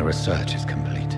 research is complete.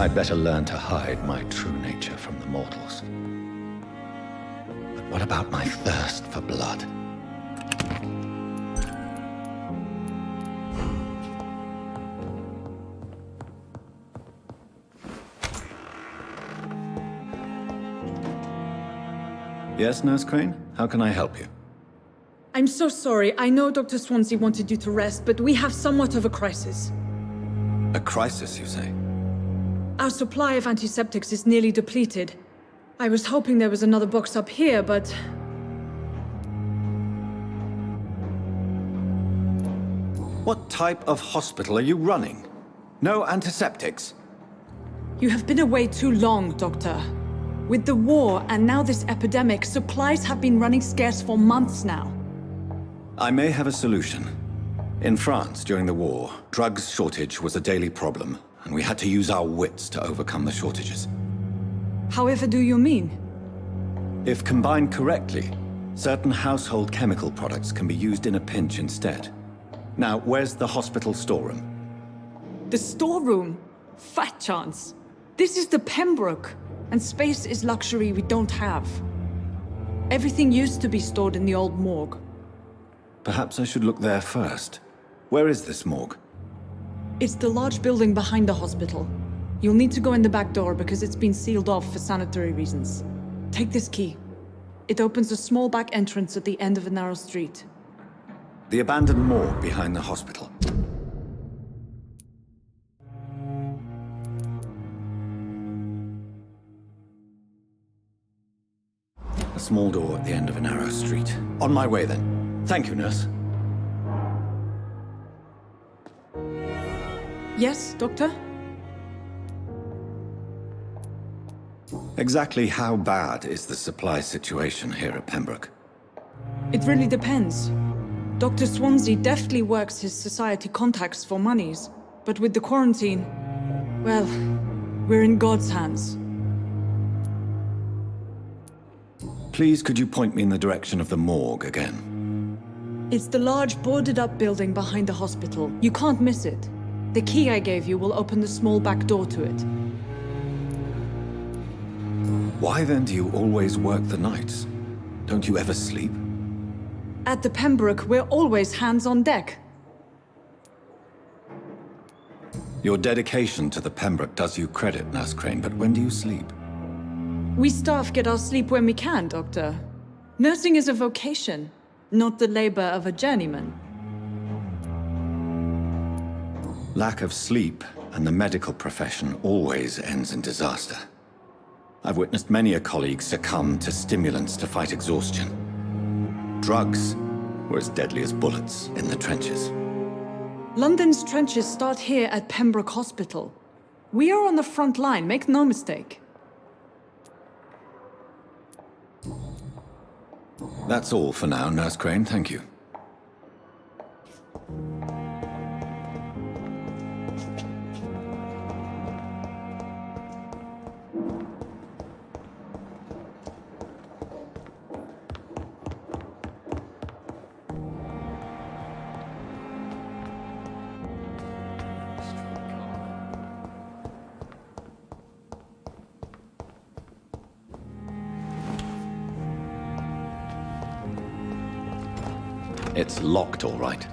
I'd better learn to hide my true nature from the mortals. But what about my thirst for blood? Yes, Nurse Crane? How can I help you? I'm so sorry. I know Dr. Swansea wanted you to rest, but we have somewhat of a crisis. A crisis, you say? Our supply of antiseptics is nearly depleted. I was hoping there was another box up here, but... What type of hospital are you running? No antiseptics? You have been away too long, Doctor. With the war and now this epidemic, supplies have been running scarce for months now. I may have a solution. In France, during the war, drugs shortage was a daily problem, and we had to use our wits to overcome the shortages. However do you mean? If combined correctly, certain household chemical products can be used in a pinch instead. Now, where's the hospital storeroom? The storeroom? Fat chance. This is the Pembroke, and space is luxury we don't have. Everything used to be stored in the old morgue. Perhaps I should look there first. Where is this morgue? It's the large building behind the hospital. You'll need to go in the back door because it's been sealed off for sanitary reasons. Take this key. It opens a small back entrance at the end of a narrow street. The abandoned morgue behind the hospital. A small door at the end of a narrow street. On my way then. Thank you, nurse. Yes, Doctor? Exactly how bad is the supply situation here at Pembroke? It really depends. Dr. Swansea deftly works his society contacts for monies, but with the quarantine, well, we're in God's hands. Please, could you point me in the direction of the morgue again? It's the large boarded-up building behind the hospital. You can't miss it. The key I gave you will open the small back door to it. Why then do you always work the nights? Don't you ever sleep? At the Pembroke, we're always hands on deck. Your dedication to the Pembroke does you credit, Nurse Crane, but when do you sleep? We staff get our sleep when we can, Doctor. Nursing is a vocation, not the labor of a journeyman. Lack of sleep and the medical profession always ends in disaster. I've witnessed many a colleague succumb to stimulants to fight exhaustion. Drugs were as deadly as bullets in the trenches. London's trenches start here at Pembroke Hospital. We are on the front line, make no mistake. That's all for now, Nurse Crane, thank you. It's locked, all right.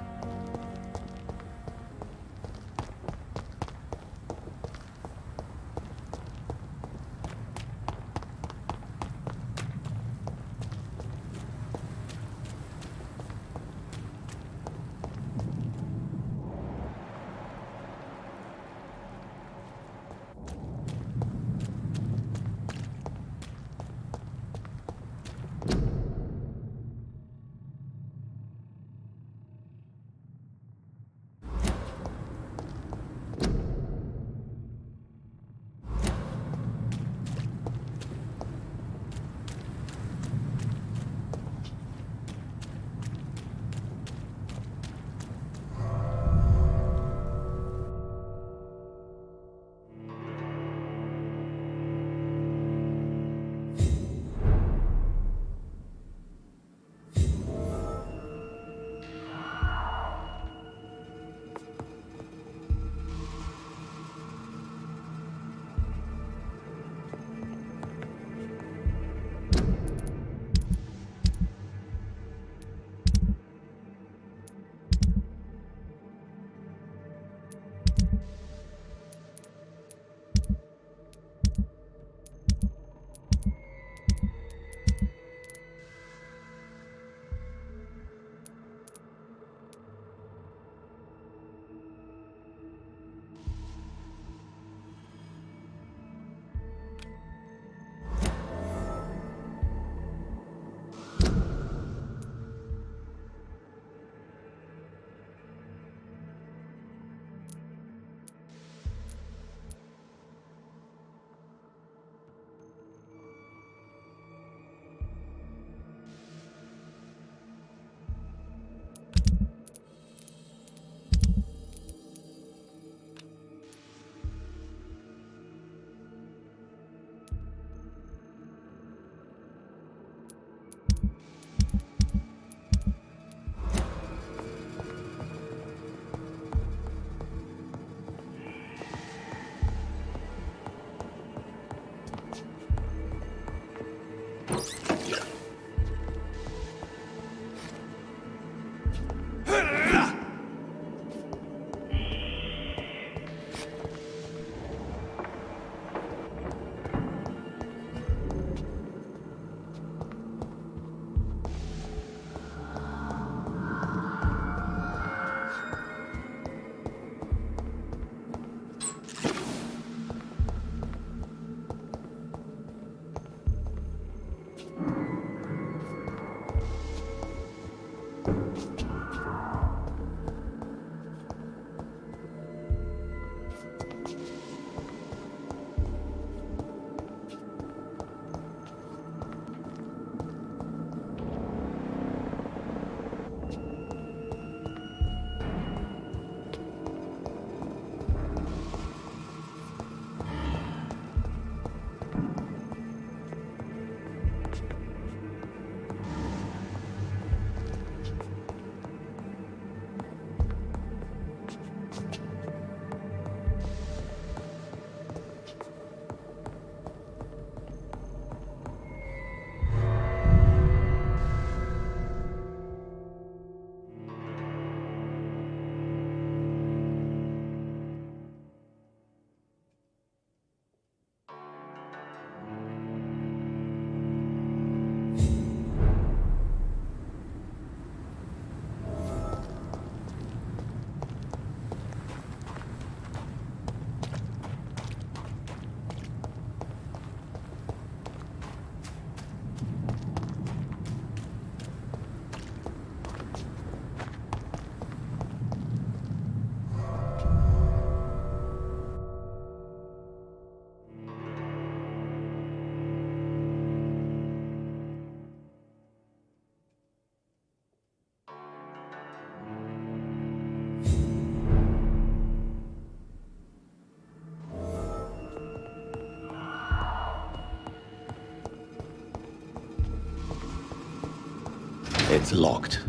It's locked.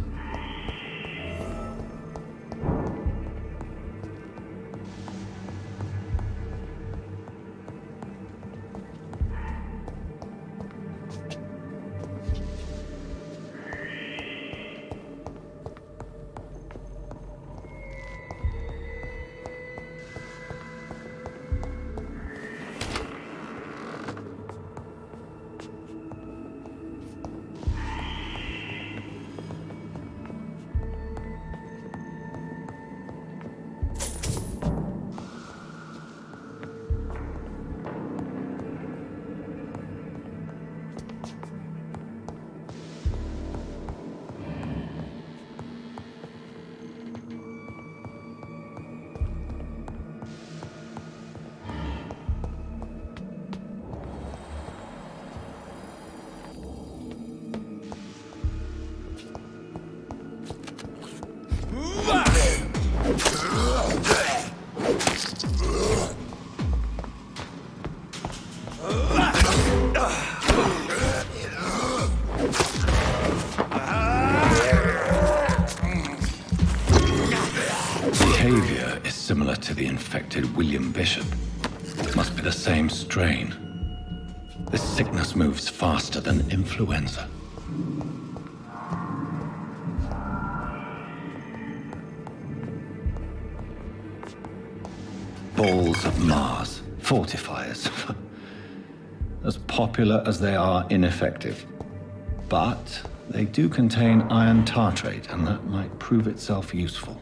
Behavior is similar to the infected William Bishop. Must be the same strain. This sickness moves faster than influenza. Balls of Mars, fortifiers. As popular as they are ineffective. But they do contain iron tartrate, and that might prove itself useful.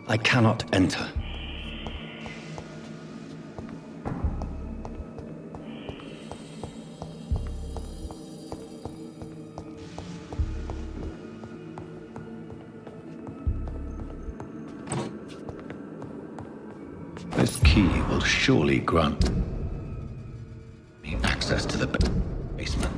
I cannot enter. This key will surely grant me access to the basement.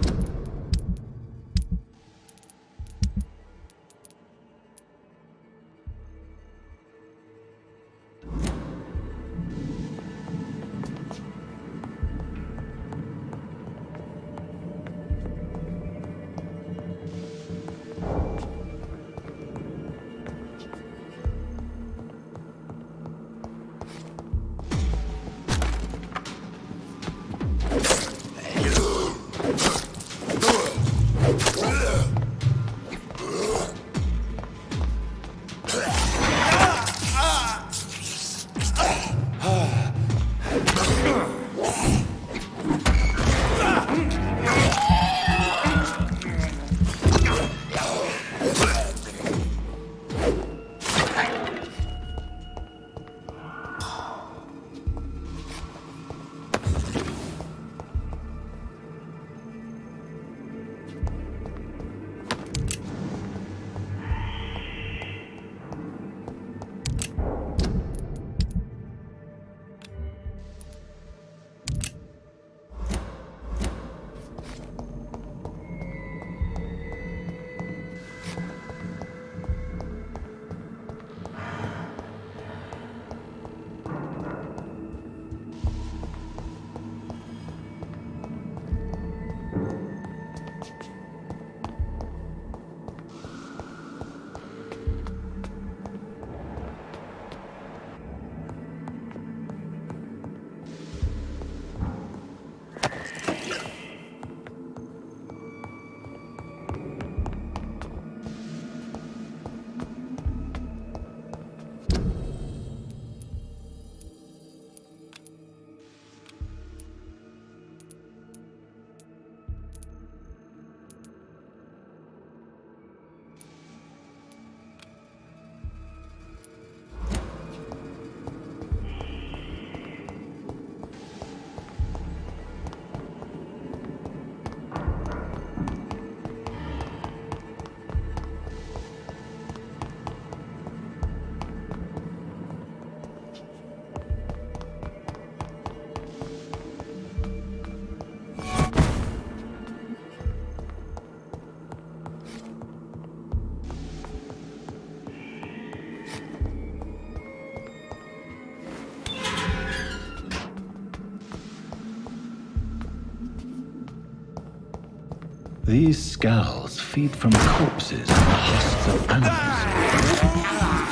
These skulls feed from corpses and the husks of animals.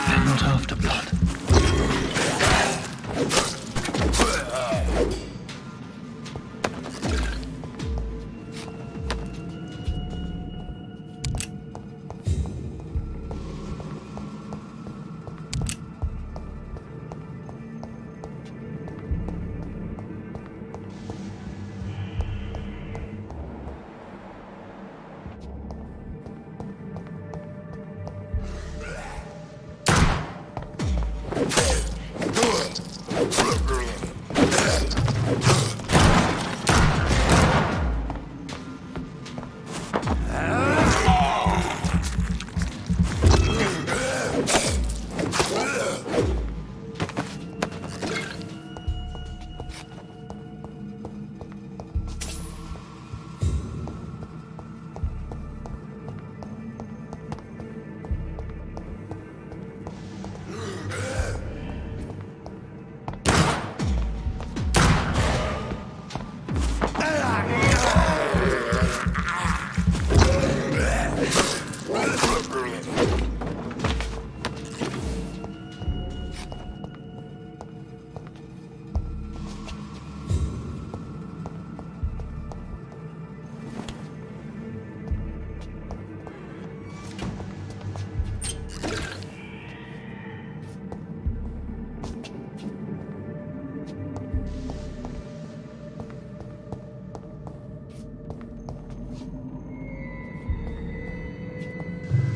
They're not after blood.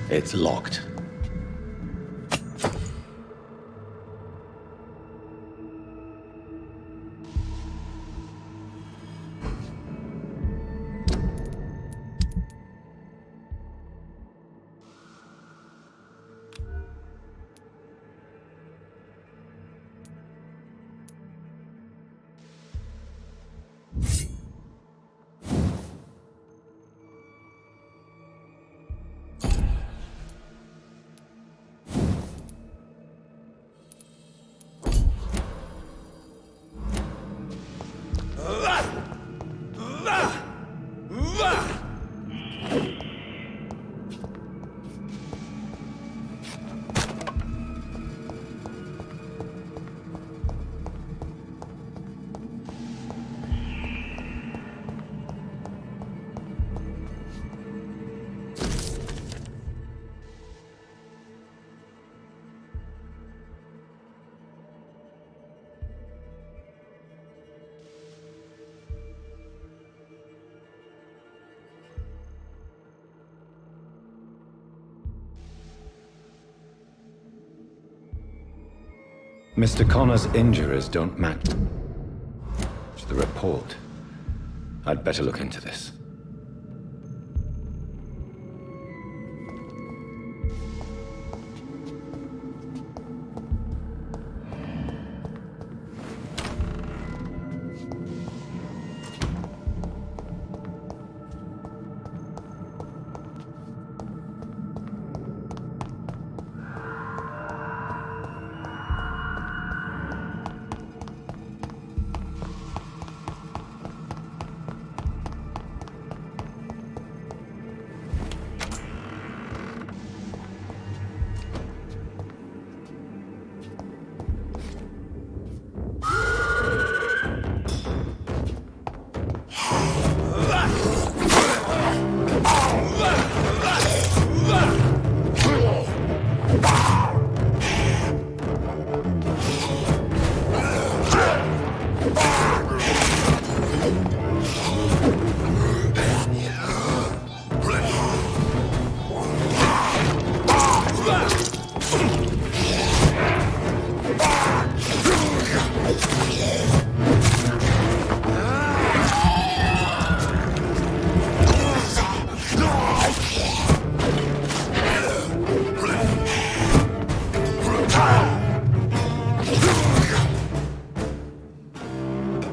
It's locked. Mr. Connor's injuries don't match the report. I'd better look into this.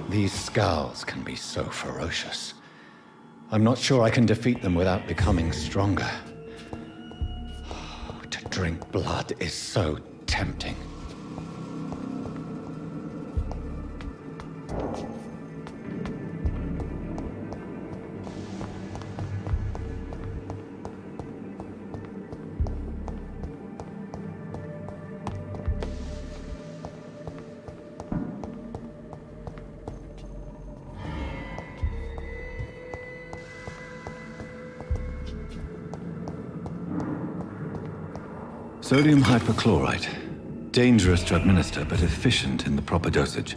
These skulls can be so ferocious. I'm not sure I can defeat them without becoming stronger. To drink blood is so tempting. Sodium hypochlorite. Dangerous to administer, but efficient in the proper dosage.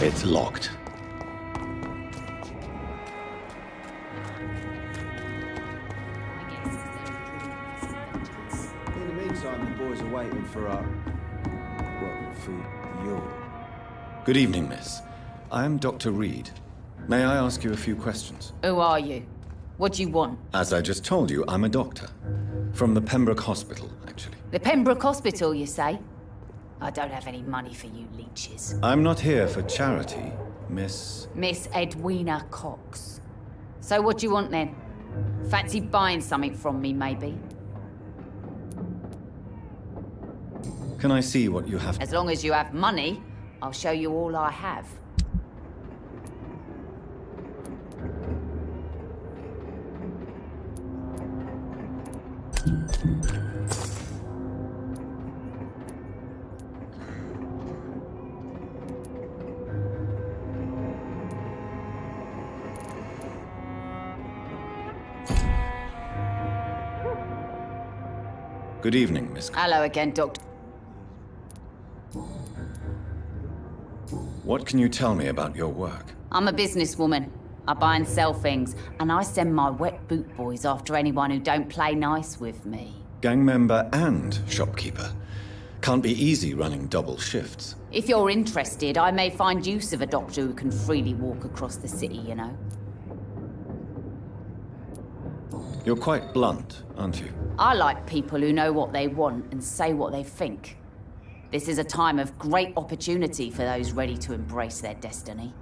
It's locked. In the meantime, the boys are waiting for for you. Good evening, miss. I am Dr. Reed. May I ask you a few questions? Who are you? What do you want? As I just told you, I'm a doctor. From the Pembroke Hospital, actually. The Pembroke Hospital, you say? I don't have any money for you leeches. I'm not here for charity, Miss... Miss Edwina Cox. So what do you want then? Fancy buying something from me, maybe? Can I see what you have? As long as you have money, I'll show you all I have. Good evening, Miss... Hello again, Doctor. What can you tell me about your work? I'm a businesswoman. I buy and sell things, and I send my wet boot boys after anyone who don't play nice with me. Gang member and shopkeeper. Can't be easy running double shifts. If you're interested, I may find use of a doctor who can freely walk across the city, you know. You're quite blunt, aren't you? I like people who know what they want and say what they think. This is a time of great opportunity for those ready to embrace their destiny.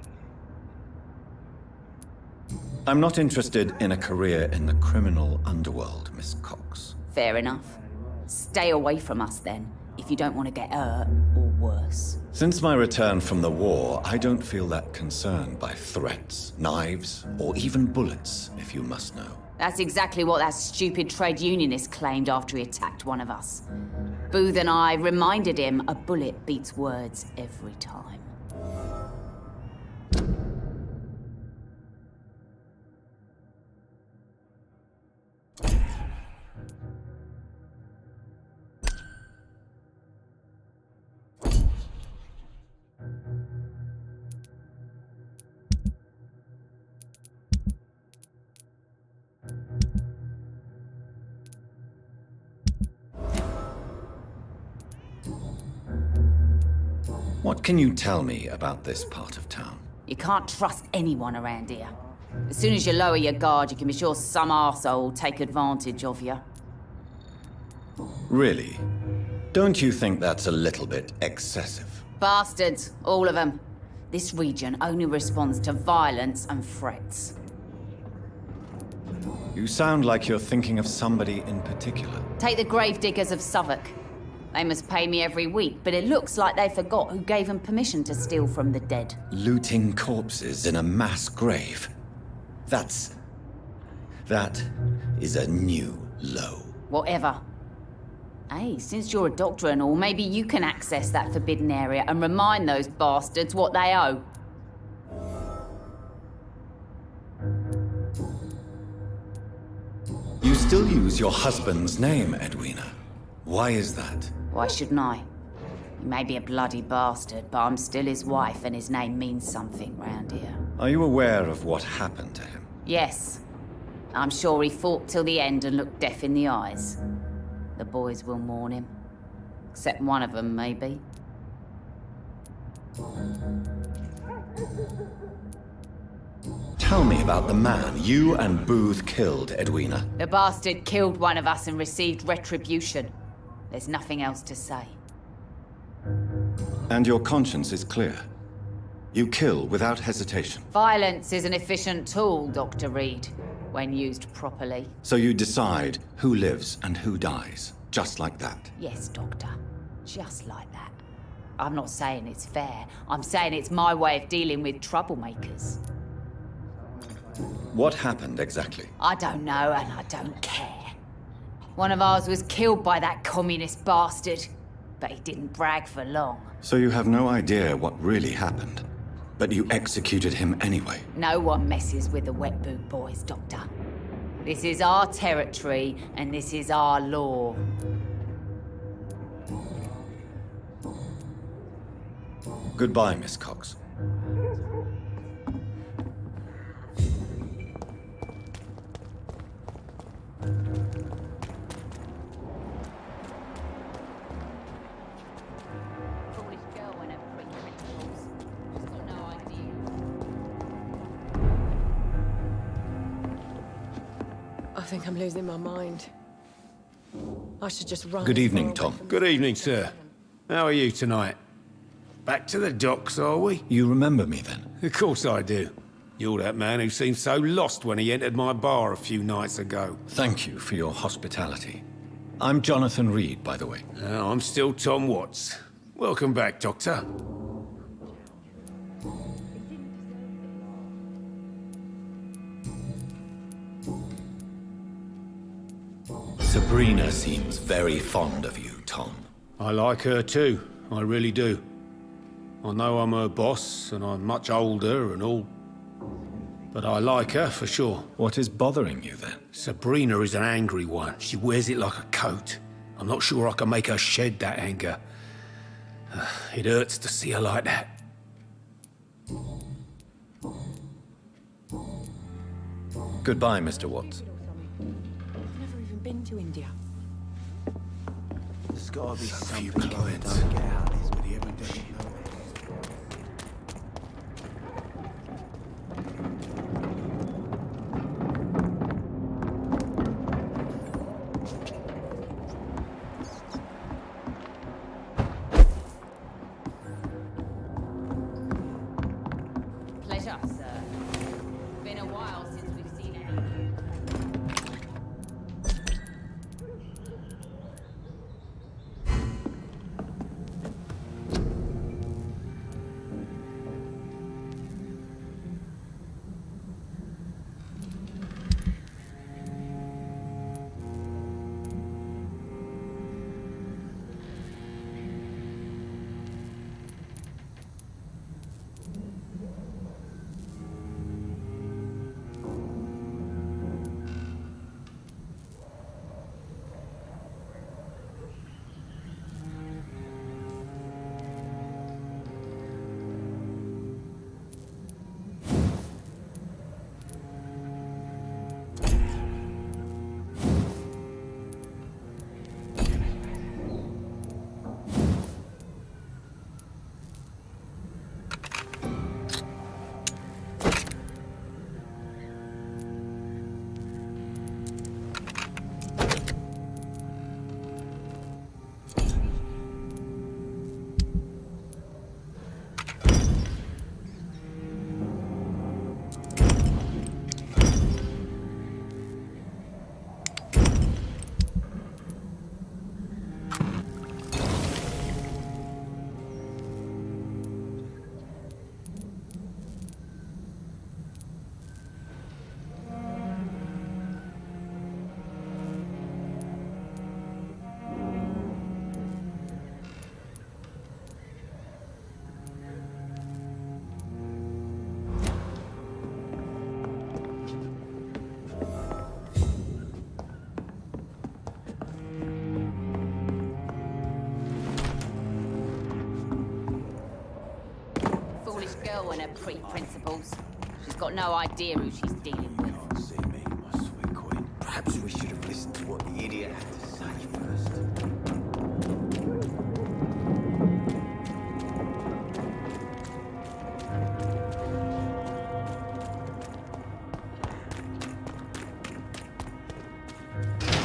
I'm not interested in a career in the criminal underworld, Miss Cox. Fair enough. Stay away from us then, if you don't want to get hurt or worse. Since my return from the war, I don't feel that concerned by threats, knives, or even bullets, if you must know. That's exactly what that stupid trade unionist claimed after he attacked one of us. Booth and I reminded him a bullet beats words every time. What can you tell me about this part of town? You can't trust anyone around here. As soon as you lower your guard, you can be sure some arsehole will take advantage of you. Really? Don't you think that's a little bit excessive? Bastards, all of them. This region only responds to violence and threats. You sound like you're thinking of somebody in particular. Take the gravediggers of Southwark. They must pay me every week, but it looks like they forgot who gave them permission to steal from the dead. Looting corpses in a mass grave. That is a new low. Whatever. Hey, since you're a doctor and all, maybe you can access that forbidden area and remind those bastards what they owe. You still use your husband's name, Edwina. Why is that? Why shouldn't I? He may be a bloody bastard, but I'm still his wife and his name means something round here. Are you aware of what happened to him? Yes. I'm sure he fought till the end and looked death in the eyes. The boys will mourn him. Except one of them, maybe. Tell me about the man you and Booth killed, Edwina. The bastard killed one of us and received retribution. There's nothing else to say. And your conscience is clear. You kill without hesitation. Violence is an efficient tool, Dr. Reed, when used properly. So you decide who lives and who dies, just like that. Yes, Doctor. Just like that. I'm not saying it's fair. I'm saying it's my way of dealing with troublemakers. What happened exactly? I don't know, and I don't care. One of ours was killed by that communist bastard, but he didn't brag for long. So you have no idea what really happened, but you executed him anyway. No one messes with the wet boot boys, Doctor. This is our territory, and this is our law. Goodbye, Miss Cox. I think I'm losing my mind. I should just run. Good as evening, far away Tom. from Good this- evening, sir. How are you tonight? Back to the docks, are we? You remember me then? Of course I do. You're that man who seemed so lost when he entered my bar a few nights ago. Thank you for your hospitality. I'm Jonathan Reed, by the way. I'm still Tom Watts. Welcome back, Doctor. Sabrina seems very fond of you, Tom. I like her too. I really do. I know I'm her boss, and I'm much older and all. But I like her for sure. What is bothering you then? Sabrina is an angry one. She wears it like a coat. I'm not sure I can make her shed that anger. It hurts to see her like that. Goodbye, Mr. Watts. I've never even been to India. There's gotta be So something few I clients. don't get out of this, but he ever did. Pleasure, sir. Been a while since we've seen any of you. Foolish girl and her pre-principles. She's got no idea who she's dealing with. Can't see me, my sweet queen. Perhaps we should have listened to what the idiot had to say first.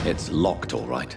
It's locked, all right.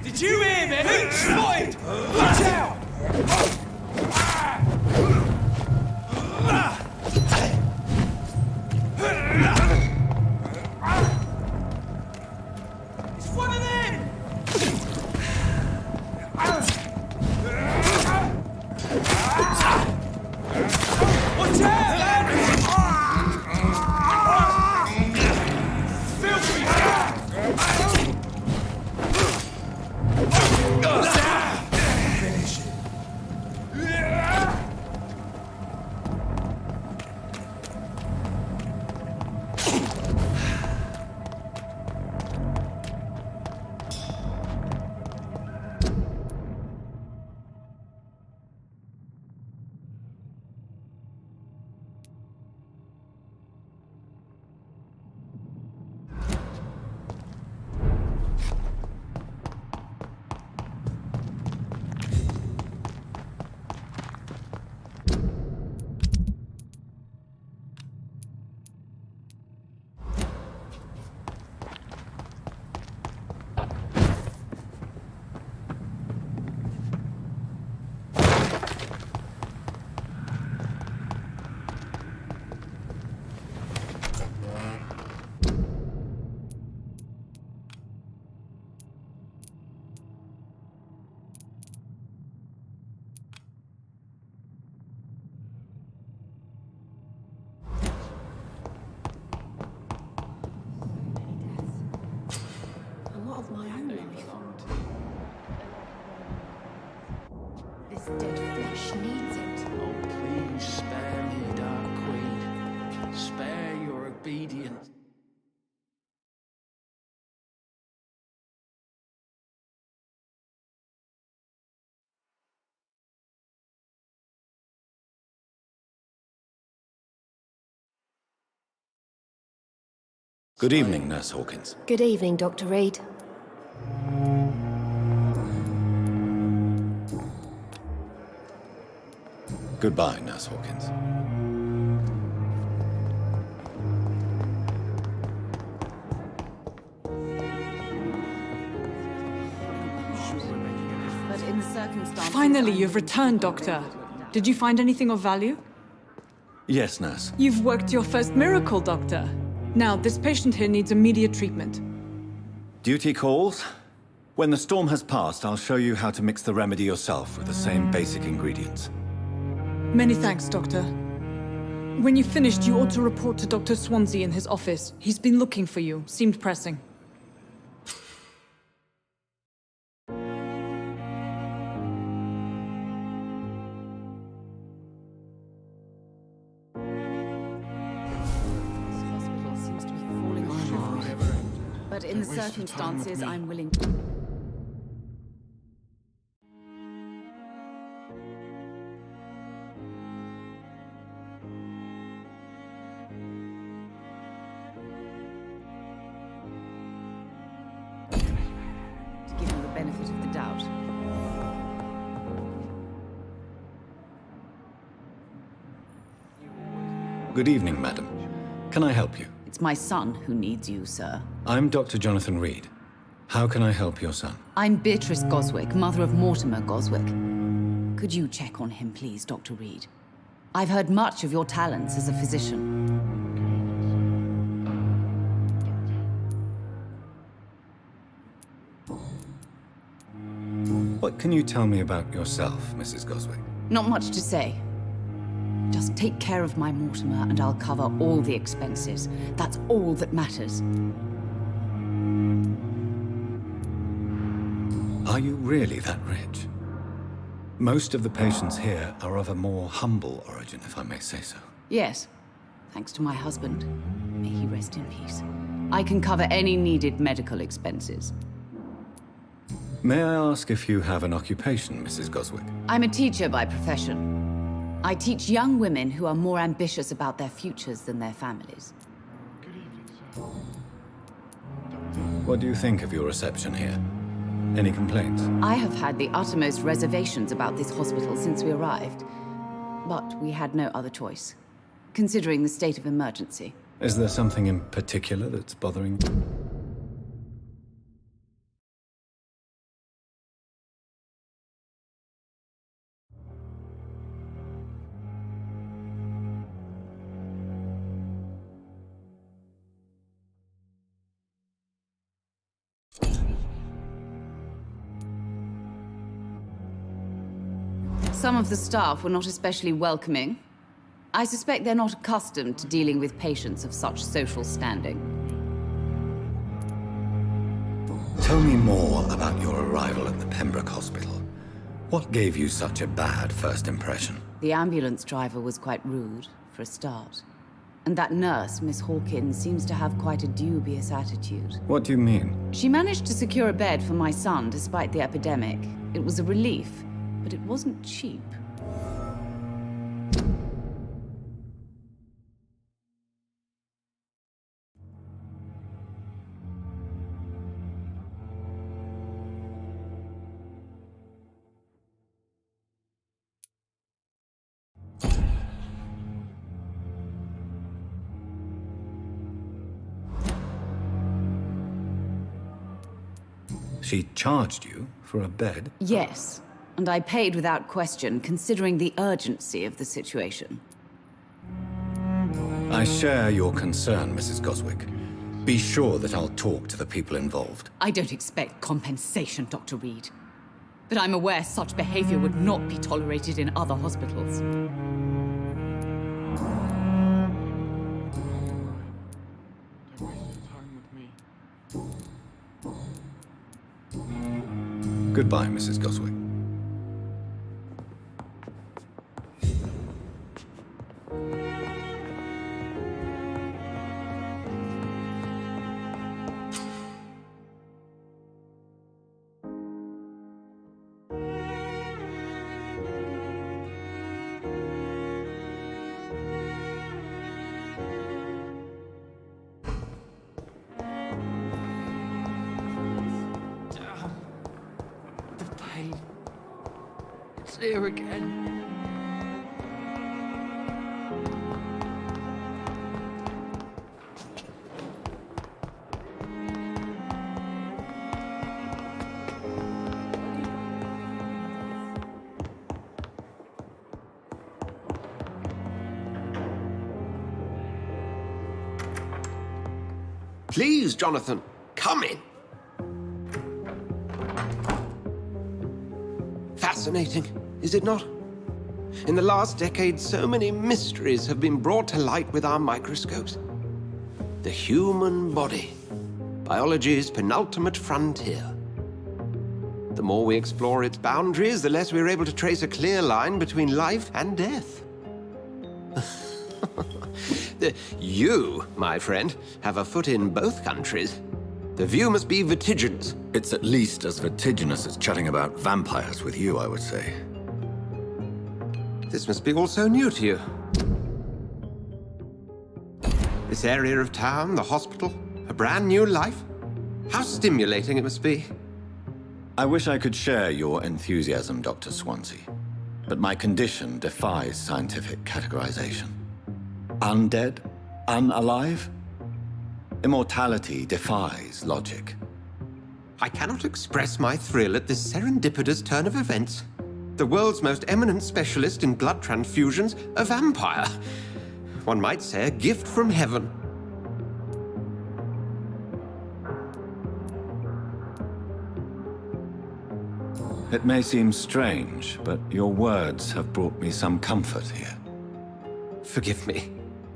Did you hear me? He's spotted! Watch out! It's one of them! Watch out, lad! Filthy! Finish it. And what of my own life? This dead flesh needs it. Oh, please spare me, Dark Queen. Spare your obedience. Good evening, Nurse Hawkins. Good evening, Dr. Reed. Goodbye, Nurse Hawkins. But in the circumstances... Finally, you've returned, Doctor. Did you find anything of value? Yes, Nurse. You've worked your first miracle, Doctor. Now, this patient here needs immediate treatment. Duty calls. When the storm has passed, I'll show you how to mix the remedy yourself with the same basic ingredients. Many thanks, Doctor. When you've finished, you ought to report to Dr. Swansea in his office. He's been looking for you. Seemed pressing. This hospital seems to be falling apart. But in the circumstances, I'm willing to... give him the benefit of the doubt. Good evening, madam. Can I help you? It's my son who needs you, sir. I'm Dr. Jonathan Reed. How can I help your son? I'm Beatrice Goswick, mother of Mortimer Goswick. Could you check on him, please, Dr. Reed? I've heard much of your talents as a physician. What can you tell me about yourself, Mrs. Goswick? Not much to say. Just take care of my Mortimer and I'll cover all the expenses. That's all that matters. Are you really that rich? Most of the patients here are of a more humble origin, if I may say so. Yes, thanks to my husband. May he rest in peace. I can cover any needed medical expenses. May I ask if you have an occupation, Mrs. Goswick? I'm a teacher by profession. I teach young women who are more ambitious about their futures than their families. What do you think of your reception here? Any complaints? I have had the uttermost reservations about this hospital since we arrived. But we had no other choice, considering the state of emergency. Is there something in particular that's bothering you? some of the staff were not especially welcoming. I suspect they're not accustomed to dealing with patients of such social standing. Tell me more about your arrival at the Pembroke Hospital. What gave you such a bad first impression? The ambulance driver was quite rude, for a start. And that nurse, Miss Hawkins, seems to have quite a dubious attitude. What do you mean? She managed to secure a bed for my son despite the epidemic. It was a relief, but it wasn't cheap. She charged you for a bed? Yes, and I paid without question, considering the urgency of the situation. I share your concern, Mrs. Goswick. Be sure that I'll talk to the people involved. I don't expect compensation, Dr. Reed. But I'm aware such behavior would not be tolerated in other hospitals. Goodbye, Mrs. Goswick. Here again. Please, Jonathan, come in. Fascinating, is it not? In the last decade, so many mysteries have been brought to light with our microscopes. The human body, biology's penultimate frontier. The more we explore its boundaries, the less we're able to trace a clear line between life and death. You, my friend, have a foot in both countries. The view must be vertiginous. It's at least as vertiginous as chatting about vampires with you, I would say. This must be all so new to you. This area of town, the hospital, a brand new life. How stimulating it must be. I wish I could share your enthusiasm, Dr. Swansea, but my condition defies scientific categorization. Undead? Unalive? Immortality defies logic. I cannot express my thrill at this serendipitous turn of events. The world's most eminent specialist in blood transfusions, a vampire. One might say a gift from heaven. It may seem strange, but your words have brought me some comfort here. Forgive me.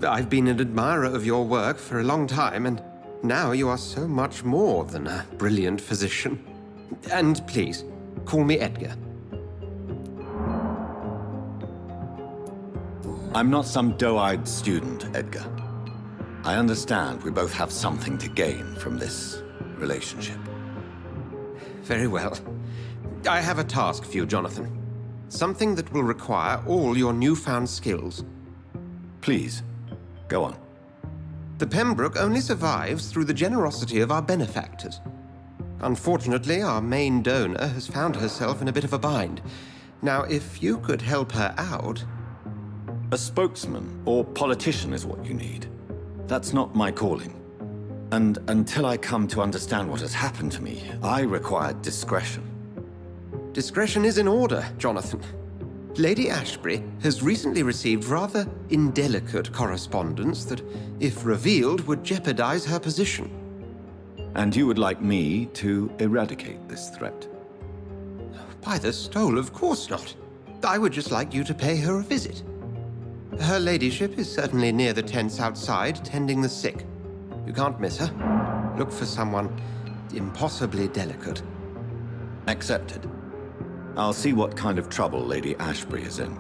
I've been an admirer of your work for a long time, and now you are so much more than a brilliant physician. And please, call me Edgar. I'm not some doe-eyed student, Edgar. I understand we both have something to gain from this relationship. Very well. I have a task for you, Jonathan. Something that will require all your newfound skills. Please, go on. The Pembroke only survives through the generosity of our benefactors. Unfortunately, our main donor has found herself in a bit of a bind. Now, if you could help her out... A spokesman or politician is what you need. That's not my calling. And until I come to understand what has happened to me, I require discretion. Discretion is in order, Jonathan. Lady Ashbury has recently received rather indelicate correspondence that, if revealed, would jeopardize her position. And you would like me to eradicate this threat? By the stole, of course not. I would just like you to pay her a visit. Her ladyship is certainly near the tents outside, tending the sick. You can't miss her. Look for someone impossibly delicate. Accepted. I'll see what kind of trouble Lady Ashbury is in.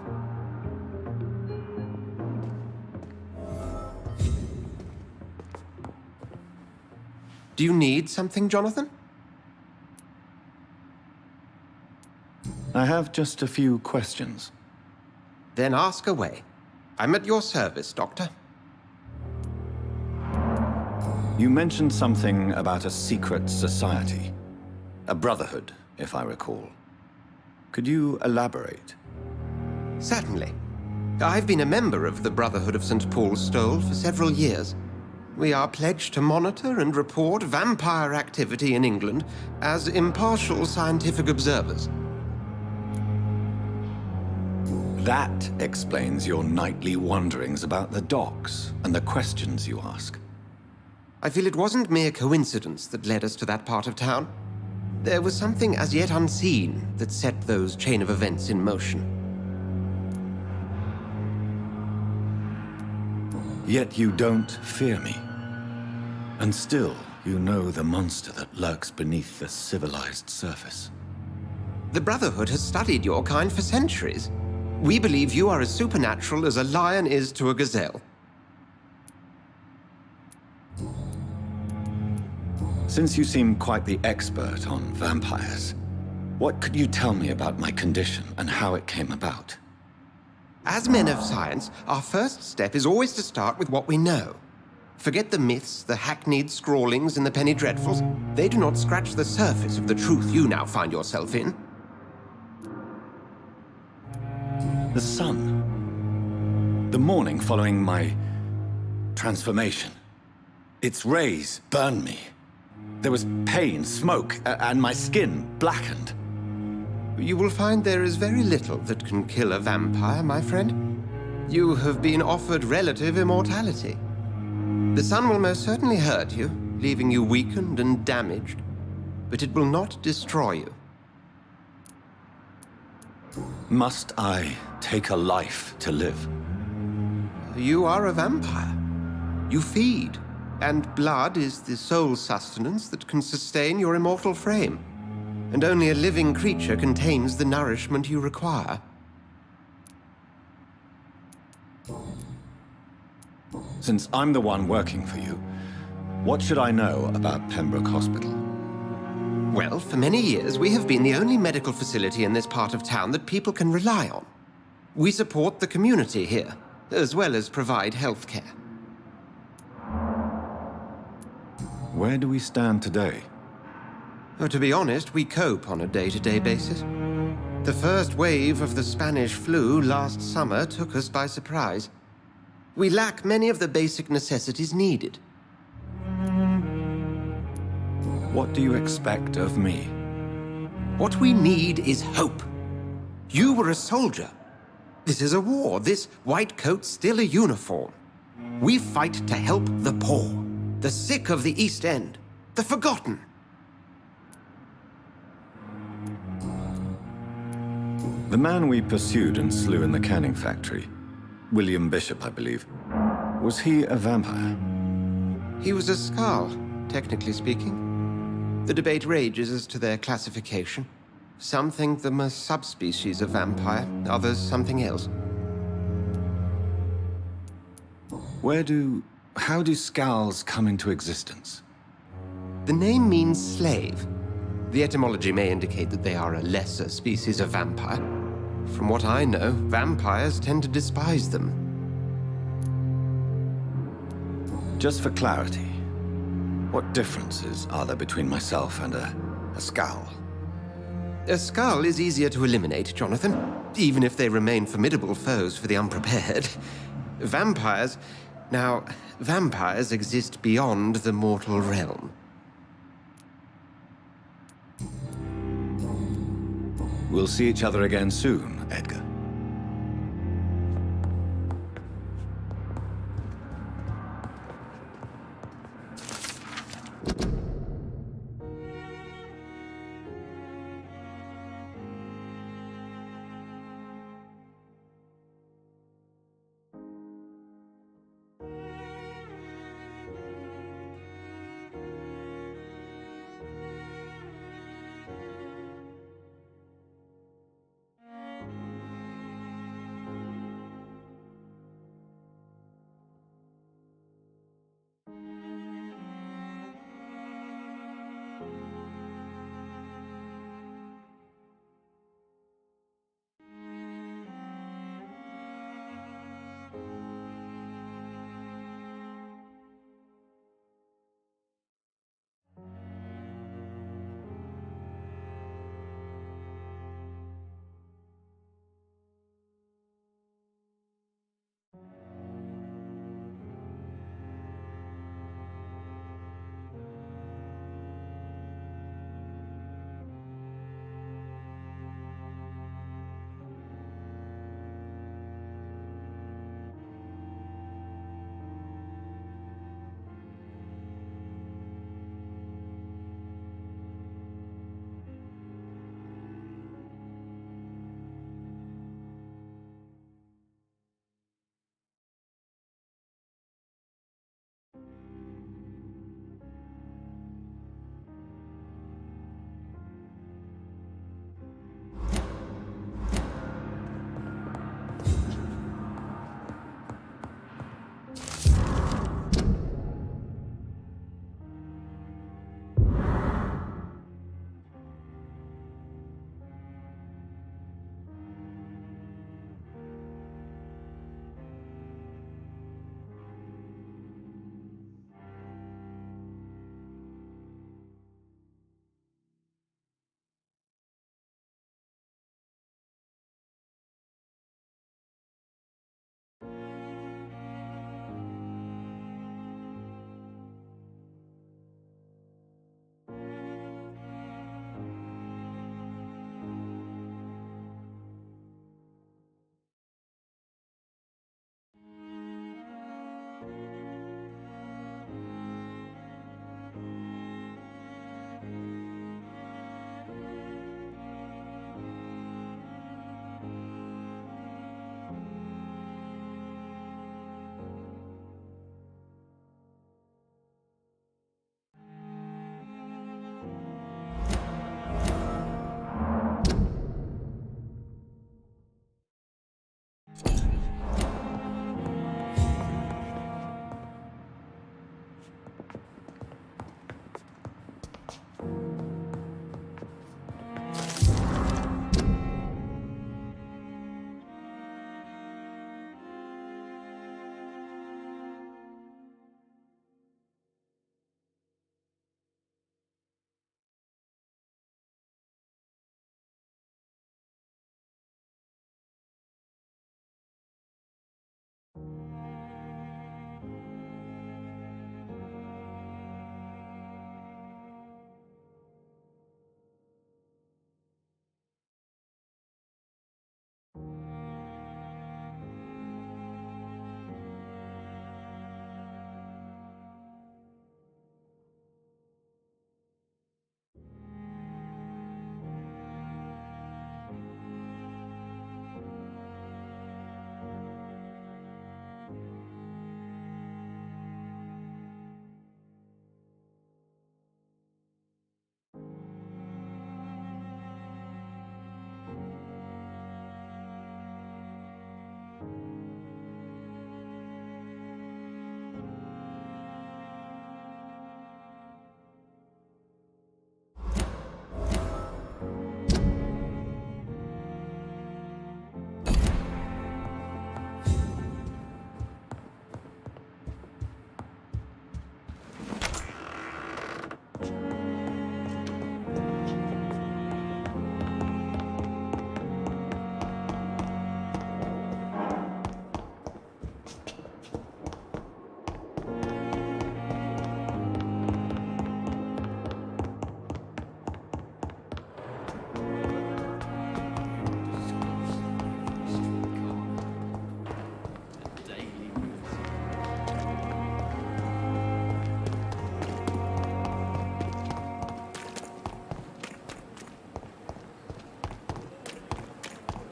Do you need something, Jonathan? I have just a few questions. Then ask away. I'm at your service, Doctor. You mentioned something about a secret society. A brotherhood, if I recall. Could you elaborate? Certainly. I've been a member of the Brotherhood of St. Paul's Stole for several years. We are pledged to monitor and report vampire activity in England as impartial scientific observers. That explains your nightly wanderings about the docks and the questions you ask. I feel it wasn't mere coincidence that led us to that part of town. There was something as yet unseen that set those chain of events in motion. Yet you don't fear me. And still, you know the monster that lurks beneath the civilized surface. The Brotherhood has studied your kind for centuries. We believe you are as supernatural as a lion is to a gazelle. Since you seem quite the expert on vampires, what could you tell me about my condition and how it came about? As men of science, our first step is always to start with what we know. Forget the myths, the hackneyed scrawlings, and the penny dreadfuls. They do not scratch the surface of the truth you now find yourself in. The sun. The morning following my transformation. Its rays burned me. There was pain, smoke, and my skin blackened. You will find there is very little that can kill a vampire, my friend. You have been offered relative immortality. The sun will most certainly hurt you, leaving you weakened and damaged, but it will not destroy you. Must I take a life to live? You are a vampire. You feed, and blood is the sole sustenance that can sustain your immortal frame. And only a living creature contains the nourishment you require. Since I'm the one working for you, what should I know about Pembroke Hospital? Well, for many years, we have been the only medical facility in this part of town that people can rely on. We support the community here, as well as provide health care. Where do we stand today? Oh, to be honest, we cope on a day-to-day basis. The first wave of the Spanish flu last summer took us by surprise. We lack many of the basic necessities needed. What do you expect of me? What we need is hope. You were a soldier. This is a war. This white coat's still a uniform. We fight to help the poor, the sick of the East End, the forgotten. The man we pursued and slew in the canning factory, William Bishop, I believe, was he a vampire? He was a Skald, technically speaking. The debate rages as to their classification. Some think them a subspecies of vampire, others something else. How do Skalds come into existence? The name means slave. The etymology may indicate that they are a lesser species of vampire. From what I know, vampires tend to despise them. Just for clarity, what differences are there between myself and a Skald? A skull is easier to eliminate, Jonathan, even if they remain formidable foes for the unprepared. Vampires exist beyond the mortal realm. We'll see each other again soon, Edgar.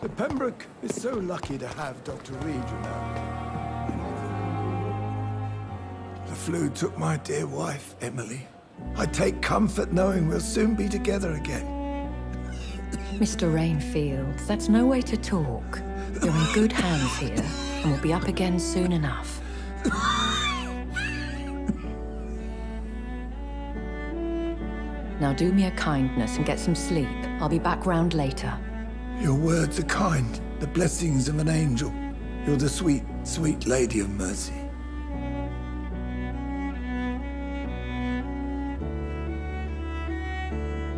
The Pembroke is so lucky to have Dr. Reed, you know. The flu took my dear wife, Emily. I take comfort knowing we'll soon be together again. Mr. Rainfield, that's no way to talk. You're in good hands here, and we'll be up again soon enough. Now do me a kindness and get some sleep. I'll be back round later. Your words are kind, the blessings of an angel. You're the sweet, sweet Lady of Mercy.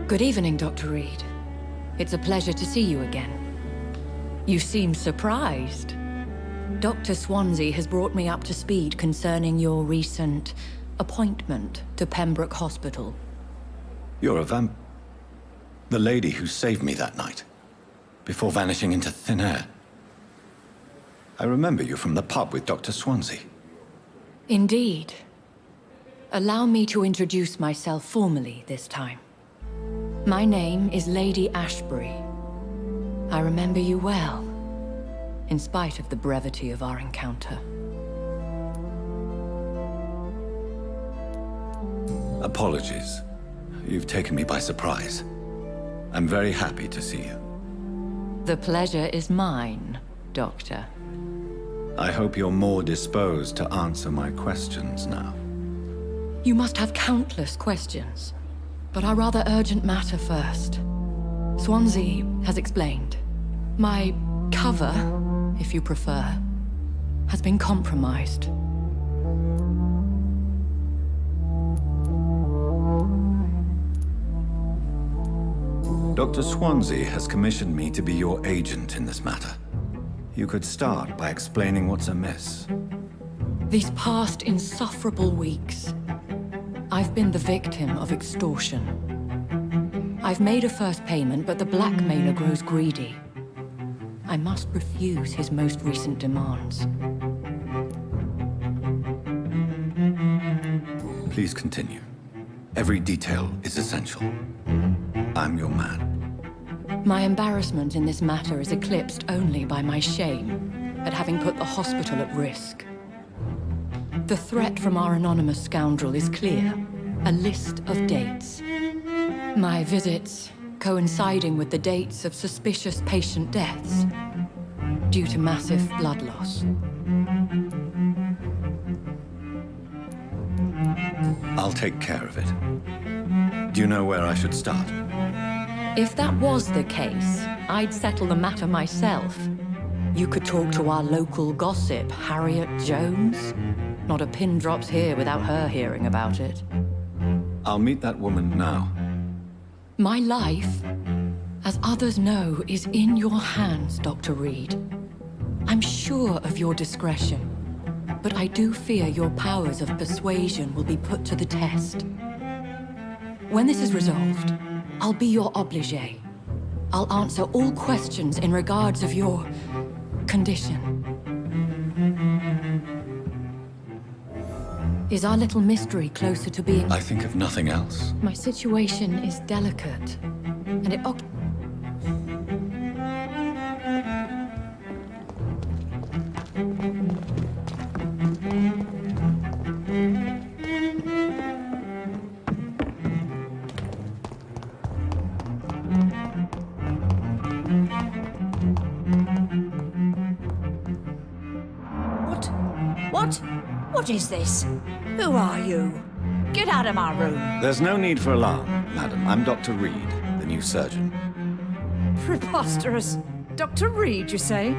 Good evening, Dr. Reed. It's a pleasure to see you again. You seem surprised. Dr. Swansea has brought me up to speed concerning your recent appointment to Pembroke Hospital. You're a the lady who saved me that night, before vanishing into thin air. I remember you from the pub with Dr. Swansea. Indeed. Allow me to introduce myself formally this time. My name is Lady Ashbury. I remember you well, in spite of the brevity of our encounter. Apologies. You've taken me by surprise. I'm very happy to see you. The pleasure is mine, Doctor. I hope you're more disposed to answer my questions now. You must have countless questions, but our rather urgent matter first. Swansea has explained. My cover, if you prefer, has been compromised. Dr. Swansea has commissioned me to be your agent in this matter. You could start by explaining what's amiss. These past insufferable weeks, I've been the victim of extortion. I've made a first payment, but the blackmailer grows greedy. I must refuse his most recent demands. Please continue. Every detail is essential. I'm your man. My embarrassment in this matter is eclipsed only by my shame at having put the hospital at risk. The threat from our anonymous scoundrel is clear. A list of dates. My visits coinciding with the dates of suspicious patient deaths due to massive blood loss. I'll take care of it. Do you know where I should start? If that was the case, I'd settle the matter myself. You could talk to our local gossip, Harriet Jones. Not a pin drops here without her hearing about it. I'll meet that woman now. My life, as others know, is in your hands, Dr. Reed. I'm sure of your discretion, but I do fear your powers of persuasion will be put to the test. When this is resolved, I'll be your obligé. I'll answer all questions in regards of your condition. Is our little mystery closer to being... I think of nothing else. My situation is delicate, and it... What is this? Who are you? Get out of my room. There's no need for alarm, madam. I'm Dr. Reed, the new surgeon. Preposterous. Dr. Reed, you say?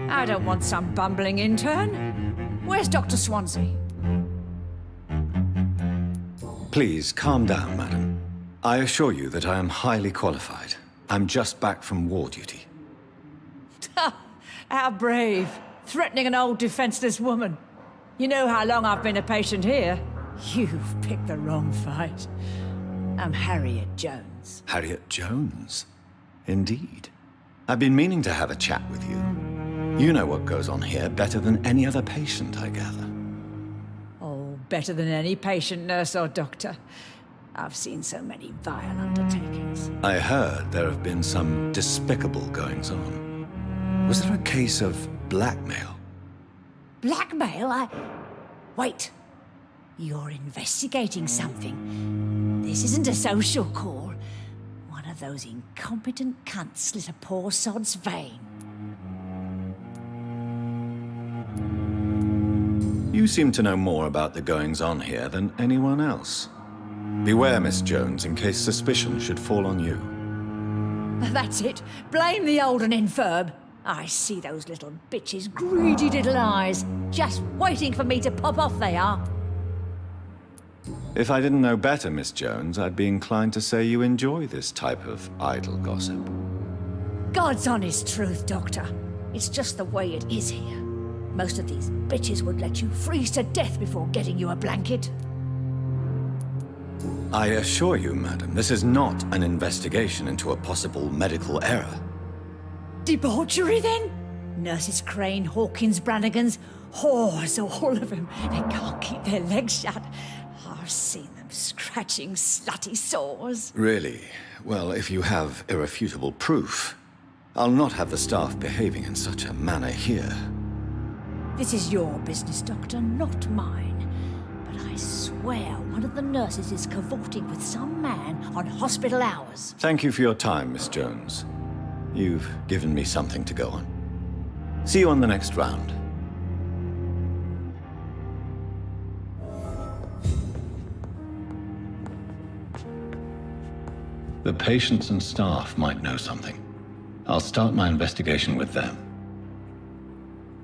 I don't want some bumbling intern. Where's Dr. Swansea? Please, calm down, madam. I assure you that I am highly qualified. I'm just back from war duty. How brave. Threatening an old defenseless woman. You know how long I've been a patient here? You've picked the wrong fight. I'm Harriet Jones. Harriet Jones? Indeed. I've been meaning to have a chat with you. You know what goes on here better than any other patient, I gather. Oh, better than any patient, nurse, or doctor. I've seen so many vile undertakings. I heard there have been some despicable goings-on. Was there a case of blackmail? Blackmail? Wait. You're investigating something. This isn't a social call. One of those incompetent cunts slit a poor sod's vein. You seem to know more about the goings-on here than anyone else. Beware, Miss Jones, in case suspicion should fall on you. That's it. Blame the old and infirm. I see those little bitches' greedy little eyes. Just waiting for me to pop off, they are. If I didn't know better, Miss Jones, I'd be inclined to say you enjoy this type of idle gossip. God's honest truth, Doctor. It's just the way it is here. Most of these bitches would let you freeze to death before getting you a blanket. I assure you, madam, this is not an investigation into a possible medical error. Debauchery, then? Nurses Crane, Hawkins, Brannigans, whores, all of them. They can't keep their legs shut. I've seen them scratching slutty sores. Really? Well, if you have irrefutable proof, I'll not have the staff behaving in such a manner here. This is your business, Doctor, not mine. But I swear one of the nurses is cavorting with some man on hospital hours. Thank you for your time, Miss Jones. You've given me something to go on. See you on the next round. The patients and staff might know something. I'll start my investigation with them.